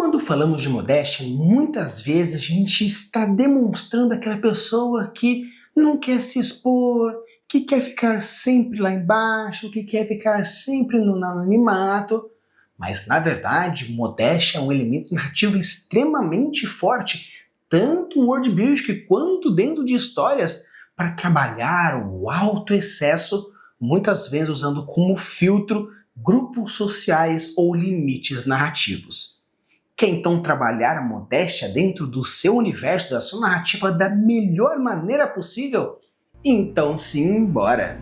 Quando falamos de modéstia, muitas vezes a gente está demonstrando aquela pessoa que não quer se expor, que quer ficar sempre lá embaixo, que quer ficar sempre no anonimato. Mas, na verdade, modéstia é um elemento narrativo extremamente forte, tanto no worldbuilding quanto dentro de histórias, para trabalhar o autoexcesso, muitas vezes usando como filtro grupos sociais ou limites narrativos. Quer então trabalhar a modéstia dentro do seu universo, da sua narrativa da melhor maneira possível? Então sim, bora!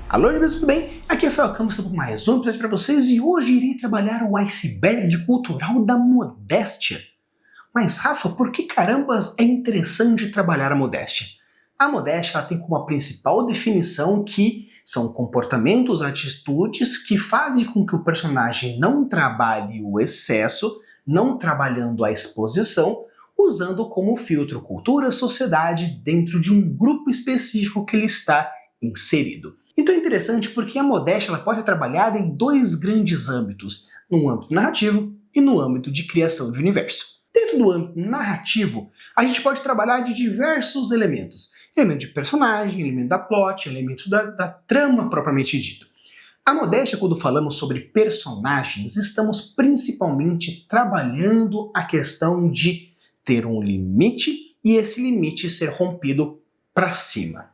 Alô, amigos, tudo bem? Aqui é o Rafael Campos, estou com mais um episódio para vocês e hoje irei trabalhar o iceberg cultural da modéstia. Mas, Rafa, por que carambas é interessante trabalhar a modéstia? A modéstia ela tem como principal definição que são comportamentos, atitudes que fazem com que o personagem não trabalhe o excesso, não trabalhando a exposição, usando como filtro cultura, sociedade, dentro de um grupo específico que ele está inserido. Então é interessante porque a modéstia ela pode ser trabalhada em dois grandes âmbitos, no âmbito narrativo e no âmbito de criação de universo. Dentro do âmbito narrativo, a gente pode trabalhar de diversos elementos. Elemento de personagem, elemento da plot, elemento da trama propriamente dito. A modéstia, quando falamos sobre personagens, estamos principalmente trabalhando a questão de ter um limite e esse limite ser rompido para cima.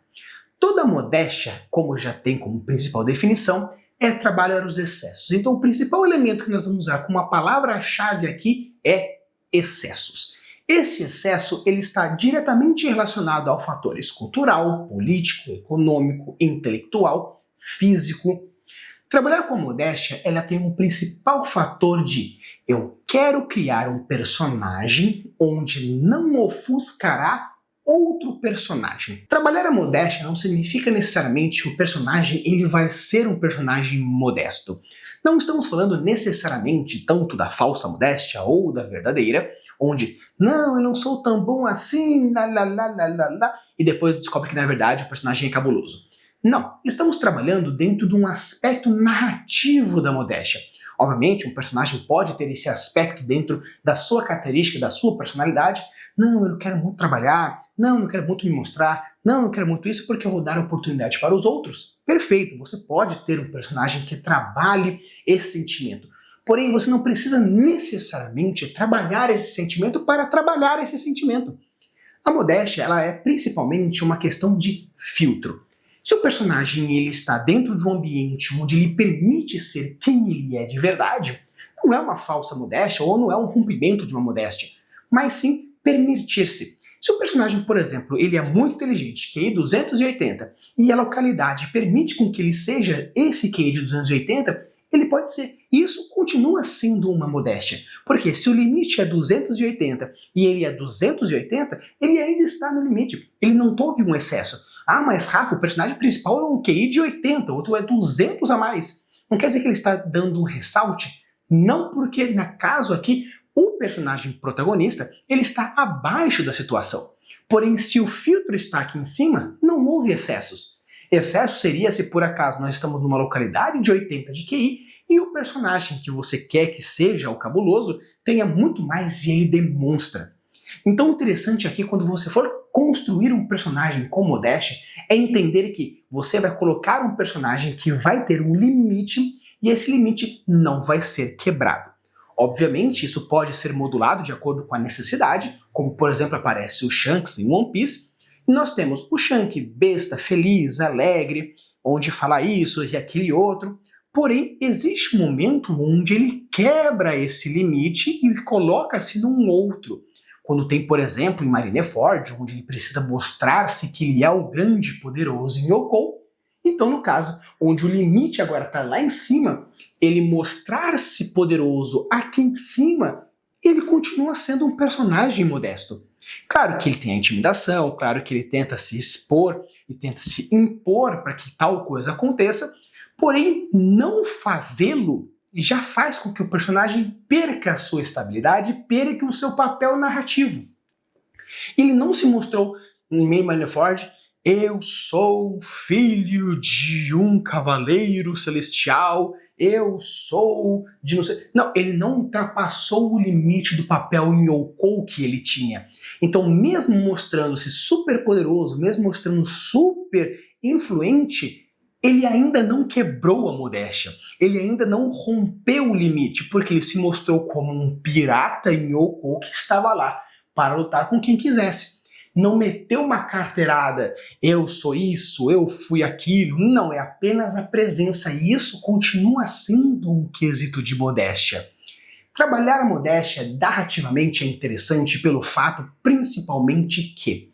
Toda modéstia, como já tem como principal definição, é trabalhar os excessos. Então o principal elemento que nós vamos usar como uma palavra-chave aqui é excessos. Esse excesso ele está diretamente relacionado ao fatores cultural, político, econômico, intelectual, físico. Trabalhar com a modéstia ela tem um principal fator de eu quero criar um personagem onde não ofuscará outro personagem. Trabalhar a modéstia não significa necessariamente que o personagem ele vai ser um personagem modesto. Não estamos falando necessariamente tanto da falsa modéstia ou da verdadeira, onde, não, eu não sou tão bom assim, e depois descobre que na verdade o personagem é cabuloso. Não, estamos trabalhando dentro de um aspecto narrativo da modéstia. Obviamente, um personagem pode ter esse aspecto dentro da sua característica, da sua personalidade. Não, eu não quero muito trabalhar, não, eu não quero muito me mostrar, não, eu não quero muito isso porque eu vou dar oportunidade para os outros. Perfeito, você pode ter um personagem que trabalhe esse sentimento. Porém, você não precisa necessariamente trabalhar esse sentimento para trabalhar esse sentimento. A modéstia ela é principalmente uma questão de filtro. Se o personagem ele está dentro de um ambiente onde ele permite ser quem ele é de verdade, não é uma falsa modéstia ou não é um rompimento de uma modéstia, mas sim permitir-se. Se o personagem, por exemplo, ele é muito inteligente, QI 280, e a localidade permite com que ele seja esse QI de 280, ele pode ser. E isso continua sendo uma modéstia. Porque se o limite é 280 e ele é 280, ele ainda está no limite. Ele não houve um excesso. Ah, mas Rafa, o personagem principal é um QI de 80, outro é 200 a mais. Não quer dizer que ele está dando um ressalte? Não, porque, no caso aqui, o personagem protagonista ele está abaixo da situação. Porém, se o filtro está aqui em cima, não houve excessos. Excesso seria se por acaso nós estamos numa localidade de 80 de QI e o personagem que você quer que seja o cabuloso tenha muito mais e ele demonstra. Então, o interessante aqui, quando você for construir um personagem com modéstia, é entender que você vai colocar um personagem que vai ter um limite e esse limite não vai ser quebrado. Obviamente, isso pode ser modulado de acordo com a necessidade, como por exemplo aparece o Shanks em One Piece, e nós temos o Shanks besta, feliz, alegre, onde fala isso e aquele outro, porém existe um momento onde ele quebra esse limite e coloca-se num outro. Quando tem, por exemplo, em Marineford, onde ele precisa mostrar-se que ele é o grande poderoso em Yonkou, então no caso, onde o limite agora está lá em cima, ele mostrar-se poderoso aqui em cima, ele continua sendo um personagem modesto. Claro que ele tem a intimidação, claro que ele tenta se expor e tenta se impor para que tal coisa aconteça, porém não fazê-lo já faz com que o personagem perca a sua estabilidade, perca o seu papel narrativo. Ele não se mostrou em Marineford, eu sou filho de um cavaleiro celestial, eu sou de não sei... Não, ele não ultrapassou o limite do papel em Yoko que ele tinha. Então, mesmo mostrando-se super poderoso, mesmo mostrando super influente, ele ainda não quebrou a modéstia. Ele ainda não rompeu o limite, porque ele se mostrou como um pirata em Yoko que estava lá para lutar com quem quisesse. Não meteu uma carteirada, eu sou isso, eu fui aquilo. Não, é apenas a presença. E isso continua sendo um quesito de modéstia. Trabalhar a modéstia narrativamente é interessante pelo fato, principalmente, que,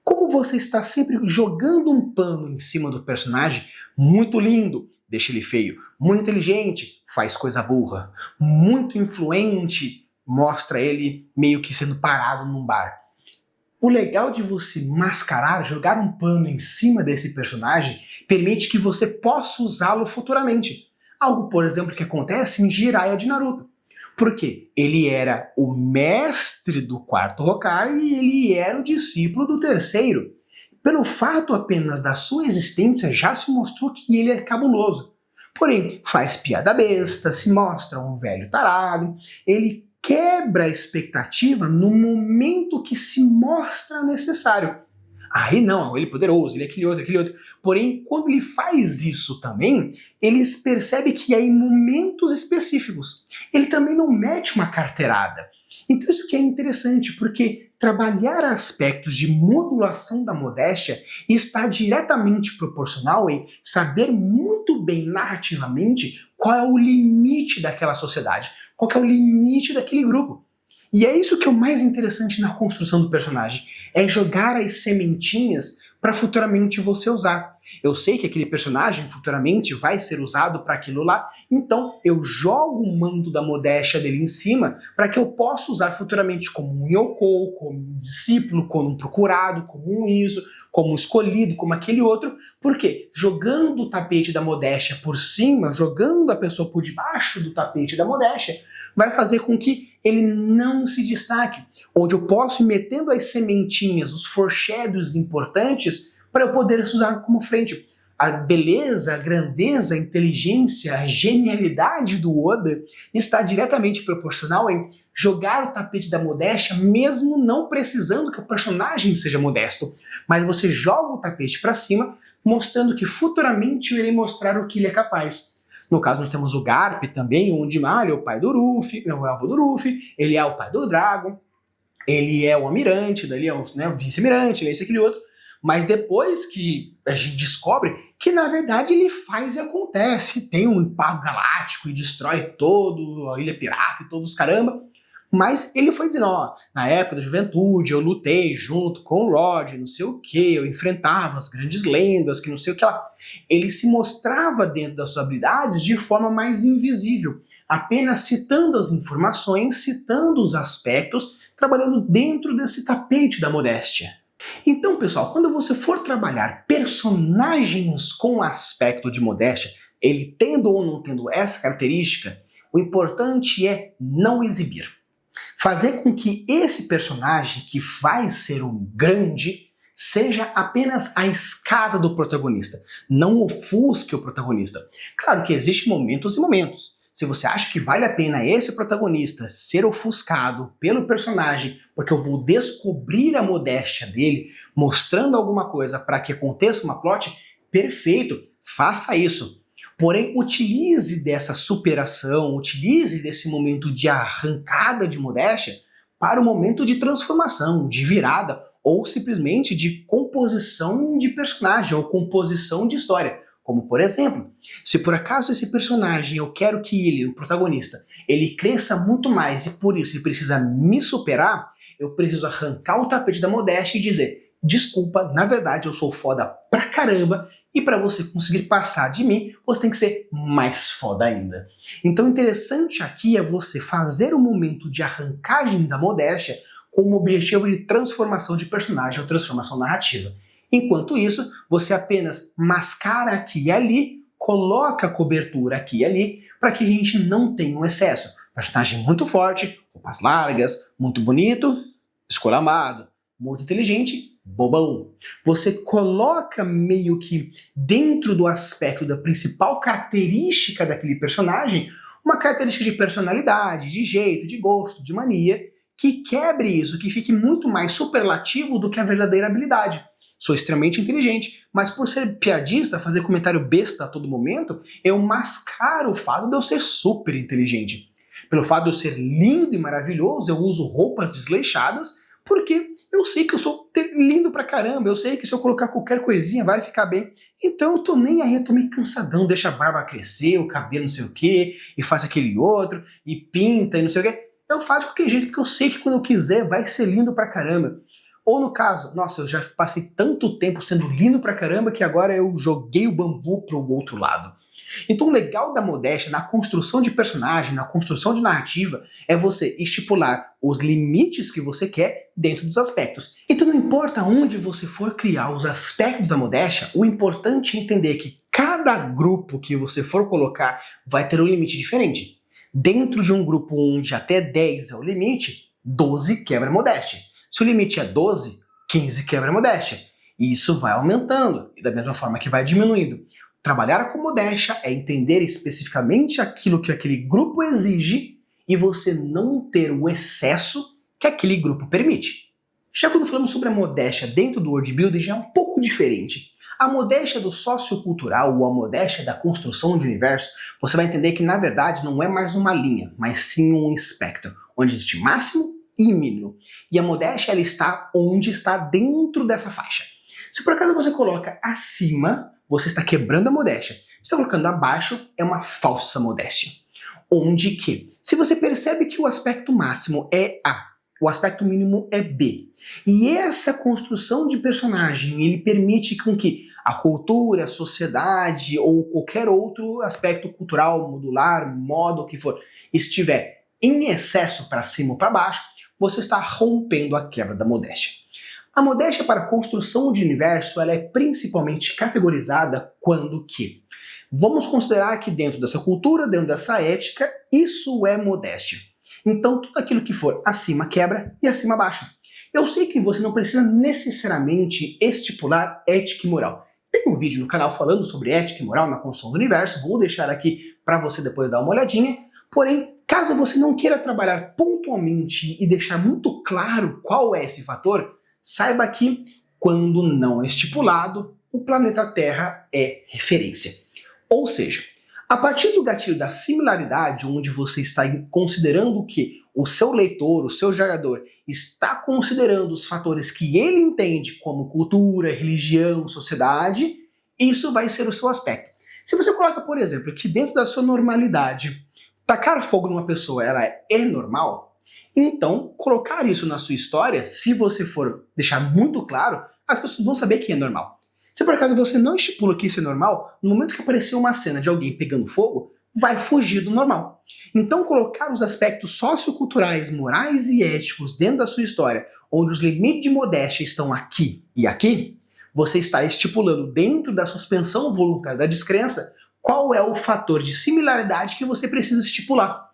como você está sempre jogando um pano em cima do personagem, muito lindo, deixa ele feio, muito inteligente, faz coisa burra, muito influente, mostra ele meio que sendo parado num bar. O legal de você mascarar, jogar um pano em cima desse personagem, permite que você possa usá-lo futuramente. Algo, por exemplo, que acontece em Jiraiya de Naruto. Porque ele era o mestre do quarto Hokage e ele era o discípulo do terceiro. Pelo fato apenas da sua existência, já se mostrou que ele é cabuloso. Porém, faz piada besta, se mostra um velho tarado, ele quebra a expectativa no momento que se mostra necessário. Aí não, ele é poderoso, ele é aquele outro, aquele outro. Porém, quando ele faz isso também, eles percebem que é em momentos específicos. Ele também não mete uma carteirada. Então isso que é interessante, porque trabalhar aspectos de modulação da modéstia está diretamente proporcional em saber muito bem narrativamente qual é o limite daquela sociedade, qual é o limite daquele grupo. E é isso que é o mais interessante na construção do personagem, é jogar as sementinhas para futuramente você usar. Eu sei que aquele personagem futuramente vai ser usado para aquilo lá, então eu jogo o manto da modéstia dele em cima para que eu possa usar futuramente como um Yoko, como um discípulo, como um procurado, como um Iso, como um escolhido, como aquele outro. Por quê? Jogando o tapete da modéstia por cima, jogando a pessoa por debaixo do tapete da modéstia, vai fazer com que ele não se destaque, onde eu posso ir metendo as sementinhas, os foreshadows importantes, para eu poder usar como frente. A beleza, a grandeza, a inteligência, a genialidade do Oda está diretamente proporcional em jogar o tapete da modéstia, mesmo não precisando que o personagem seja modesto. Mas você joga o tapete para cima, mostrando que futuramente ele mostrar o que ele é capaz. No caso, nós temos o Garp também, onde ele é o pai do Luffy, é o avô do Luffy, ele é o pai do Dragon, ele é o almirante, dali é o vice-almirante, ele é esse, aquele outro. Mas depois que a gente descobre que, na verdade, ele faz e acontece. Tem um impacto galáctico e destrói todo a Ilha Pirata e todos os caramba. Mas ele foi dizendo, ó, na época da juventude eu lutei junto com o Rod, não sei o que, eu enfrentava as grandes lendas, que não sei o que lá. Ele se mostrava dentro das suas habilidades de forma mais invisível, apenas citando as informações, citando os aspectos, trabalhando dentro desse tapete da modéstia. Então, pessoal, quando você for trabalhar personagens com aspecto de modéstia, ele tendo ou não tendo essa característica, o importante é não exibir. Fazer com que esse personagem, que vai ser um grande, seja apenas a escada do protagonista, não ofusque o protagonista. Claro que existem momentos e momentos. Se você acha que vale a pena esse protagonista ser ofuscado pelo personagem, porque eu vou descobrir a modéstia dele, mostrando alguma coisa para que aconteça uma plot, perfeito, faça isso. Porém, utilize dessa superação, utilize desse momento de arrancada de modéstia para o momento de transformação, de virada, ou simplesmente de composição de personagem, ou composição de história. Como, por exemplo, se por acaso esse personagem, eu quero que ele, o protagonista, ele cresça muito mais e por isso ele precisa me superar, eu preciso arrancar o tapete da modéstia e dizer, desculpa, na verdade eu sou foda pra caramba e para você conseguir passar de mim, você tem que ser mais foda ainda. Então o interessante aqui é você fazer o momento de arrancagem da modéstia com o objetivo de transformação de personagem ou transformação narrativa. Enquanto isso, você apenas mascara aqui e ali coloca a cobertura aqui e ali para que a gente não tenha um excesso. Personagem muito forte, roupas largas, muito bonito, escoramado, muito inteligente, bobão. Você coloca meio que dentro do aspecto da principal característica daquele personagem, uma característica de personalidade, de jeito, de gosto, de mania, que quebre isso, que fique muito mais superlativo do que a verdadeira habilidade. Sou extremamente inteligente, mas por ser piadista, fazer comentário besta a todo momento, eu mascaro o fato de eu ser super inteligente. Pelo fato de eu ser lindo e maravilhoso, eu uso roupas desleixadas, porque eu sei que eu sou lindo pra caramba, eu sei que se eu colocar qualquer coisinha vai ficar bem. Então eu tô nem aí, eu tô meio cansadão, deixa a barba crescer, o cabelo não sei o quê, e faz aquele outro, e pinta e não sei o quê. Eu faço de qualquer jeito, porque eu sei que quando eu quiser vai ser lindo pra caramba. Ou no caso, nossa, eu já passei tanto tempo sendo lindo pra caramba que agora eu joguei o bambu pro outro lado. Então o legal da modéstia na construção de personagem, na construção de narrativa, é você estipular os limites que você quer dentro dos aspectos. Então não importa onde você for criar os aspectos da modéstia, o importante é entender que cada grupo que você for colocar vai ter um limite diferente. Dentro de um grupo onde até 10 é o limite, 12 quebra a modéstia. Se o limite é 12, 15 quebra a modéstia. E isso vai aumentando, e da mesma forma que vai diminuindo. Trabalhar com modéstia é entender especificamente aquilo que aquele grupo exige e você não ter o excesso que aquele grupo permite. Já quando falamos sobre a modéstia dentro do world building já é um pouco diferente. A modéstia do sociocultural ou a modéstia da construção de universo, você vai entender que na verdade não é mais uma linha, mas sim um espectro, onde existe máximo e mínimo. E a modéstia ela está onde está dentro dessa faixa. Se por acaso você coloca acima, você está quebrando a modéstia. Se está colocando abaixo, é uma falsa modéstia. Onde que, se você percebe que o aspecto máximo é A, o aspecto mínimo é B, e essa construção de personagem, ele permite com que a cultura, a sociedade ou qualquer outro aspecto cultural, modular, modo que for, estiver em excesso para cima ou para baixo, você está rompendo a quebra da modéstia. A modéstia para a construção de universo ela é principalmente categorizada quando que vamos considerar que dentro dessa cultura, dentro dessa ética, isso é modéstia. Então tudo aquilo que for acima quebra e acima baixa. Eu sei que você não precisa necessariamente estipular ética e moral. Tem um vídeo no canal falando sobre ética e moral na construção do universo, vou deixar aqui para você depois dar uma olhadinha. Porém, caso você não queira trabalhar pontualmente e deixar muito claro qual é esse fator, saiba que, quando não é estipulado, o planeta Terra é referência. Ou seja, a partir do gatilho da similaridade, onde você está considerando que o seu leitor, o seu jogador, está considerando os fatores que ele entende como cultura, religião, sociedade, isso vai ser o seu aspecto. Se você coloca, por exemplo, que dentro da sua normalidade, tacar fogo numa pessoa ela é normal, então colocar isso na sua história, se você for deixar muito claro, as pessoas vão saber que é normal. Se por acaso você não estipula que isso é normal, no momento que aparecer uma cena de alguém pegando fogo, vai fugir do normal. Então colocar os aspectos socioculturais, morais e éticos dentro da sua história, onde os limites de modéstia estão aqui e aqui, você está estipulando dentro da suspensão voluntária da descrença qual é o fator de similaridade que você precisa estipular.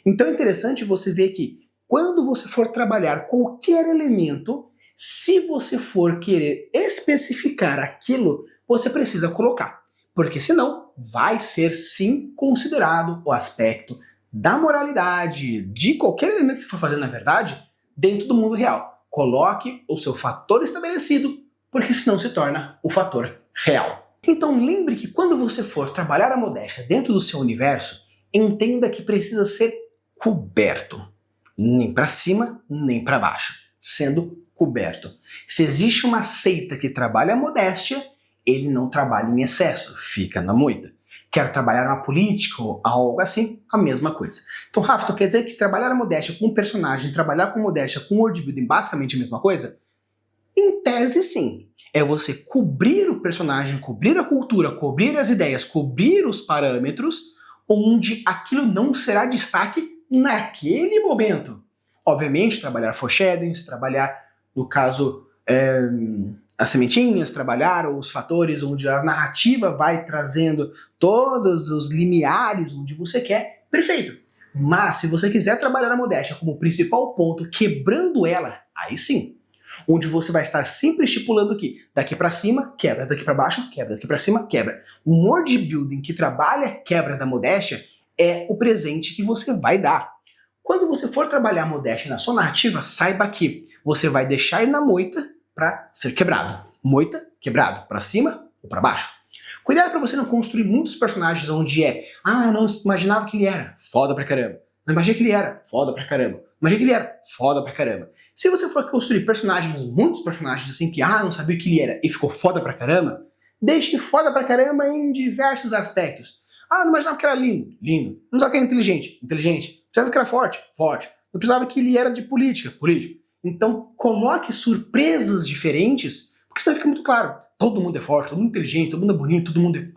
Então é interessante você ver que quando você for trabalhar qualquer elemento, se você for querer especificar aquilo, você precisa colocar. Porque senão vai ser sim considerado o aspecto da moralidade, de qualquer elemento que você for fazer na verdade, dentro do mundo real. Coloque o seu fator estabelecido, porque senão se torna o fator real. Então lembre que quando você for trabalhar a modéstia dentro do seu universo, entenda que precisa ser coberto. Nem para cima, nem para baixo. Sendo coberto. Se existe uma seita que trabalha a modéstia, ele não trabalha em excesso, fica na moita. Quer trabalhar uma política ou algo assim, a mesma coisa. Então, Rafa, tu quer dizer que trabalhar a modéstia com um personagem, trabalhar com modéstia com world building, basicamente a mesma coisa? Em tese, sim. É você cobrir o personagem, cobrir a cultura, cobrir as ideias, cobrir os parâmetros, onde aquilo não será destaque naquele momento. Obviamente, trabalhar foreshadowings, trabalhar, no caso, as sementinhas, trabalhar os fatores onde a narrativa vai trazendo todos os limiares onde você quer, perfeito. Mas se você quiser trabalhar a modéstia como principal ponto, quebrando ela, aí sim. Onde você vai estar sempre estipulando que daqui para cima, quebra, daqui para baixo, quebra, daqui para cima, quebra. O word building que trabalha quebra da modéstia é o presente que você vai dar. Quando você for trabalhar a modéstia na sua narrativa, saiba que você vai deixar ele na moita para ser quebrado. Moita, quebrado, para cima ou para baixo. Cuidado para você não construir muitos personagens onde não imaginava que ele era foda pra caramba. Não imaginei que ele era foda pra caramba. Imaginei que ele era foda pra caramba. Se você for construir personagens, muitos personagens assim que não sabia o que ele era e ficou foda pra caramba, deixe foda pra caramba em diversos aspectos. Não imaginava que era lindo, lindo. Não precisava que era inteligente, inteligente. Não precisava que era forte, forte. Não precisava que ele era de política, político. Então coloque surpresas diferentes, porque senão fica muito claro. Todo mundo é forte, todo mundo é inteligente, todo mundo é bonito, todo mundo é...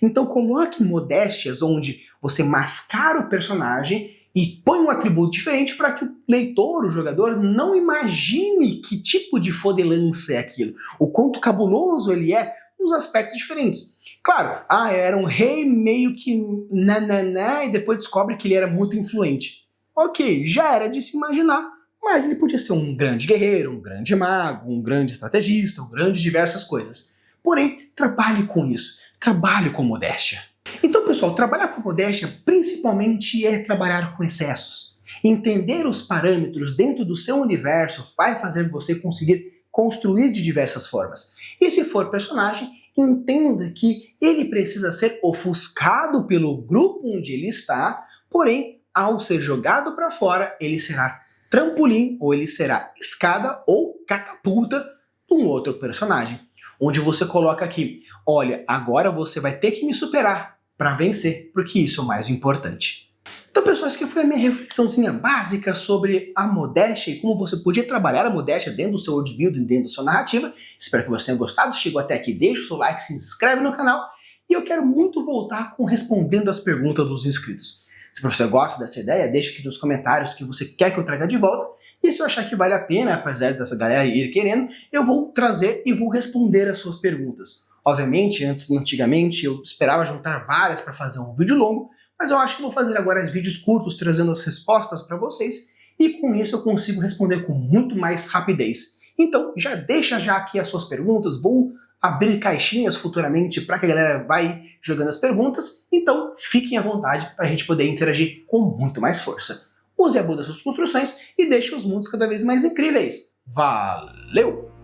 Então coloque modéstias onde você mascara o personagem e põe um atributo diferente para que o leitor, o jogador, não imagine que tipo de fodelância é aquilo. O quanto cabuloso ele é nos aspectos diferentes. Claro, era um rei meio que e depois descobre que ele era muito influente. Ok, já era de se imaginar. Mas ele podia ser um grande guerreiro, um grande mago, um grande estrategista, um grande diversas coisas. Porém, trabalhe com isso. Trabalhe com modéstia. Então, pessoal, trabalhar com modéstia principalmente é trabalhar com excessos. Entender os parâmetros dentro do seu universo vai fazer você conseguir construir de diversas formas. E se for personagem, entenda que ele precisa ser ofuscado pelo grupo onde ele está, porém, ao ser jogado para fora, ele será trampolim, ou ele será escada ou catapulta de um outro personagem. Onde você coloca aqui, olha, agora você vai ter que me superar para vencer, porque isso é o mais importante. Então, pessoal, essa aqui foi a minha reflexãozinha básica sobre a modéstia e como você podia trabalhar a modéstia dentro do seu world building, dentro da sua narrativa. Espero que você tenha gostado. Chegou até aqui, deixa o seu like, se inscreve no canal. E eu quero muito voltar com respondendo as perguntas dos inscritos. Se você gosta dessa ideia, deixa aqui nos comentários que você quer que eu traga de volta. E se eu achar que vale a pena, apesar dessa galera ir querendo, eu vou trazer e vou responder as suas perguntas. Obviamente, antigamente, eu esperava juntar várias para fazer um vídeo longo, mas eu acho que vou fazer agora vídeos curtos trazendo as respostas para vocês e com isso eu consigo responder com muito mais rapidez. Então, já deixa aqui as suas perguntas, vou abrir caixinhas futuramente para que a galera vai jogando as perguntas, então fiquem à vontade para a gente poder interagir com muito mais força. Use a boa das suas construções e deixe os mundos cada vez mais incríveis. Valeu!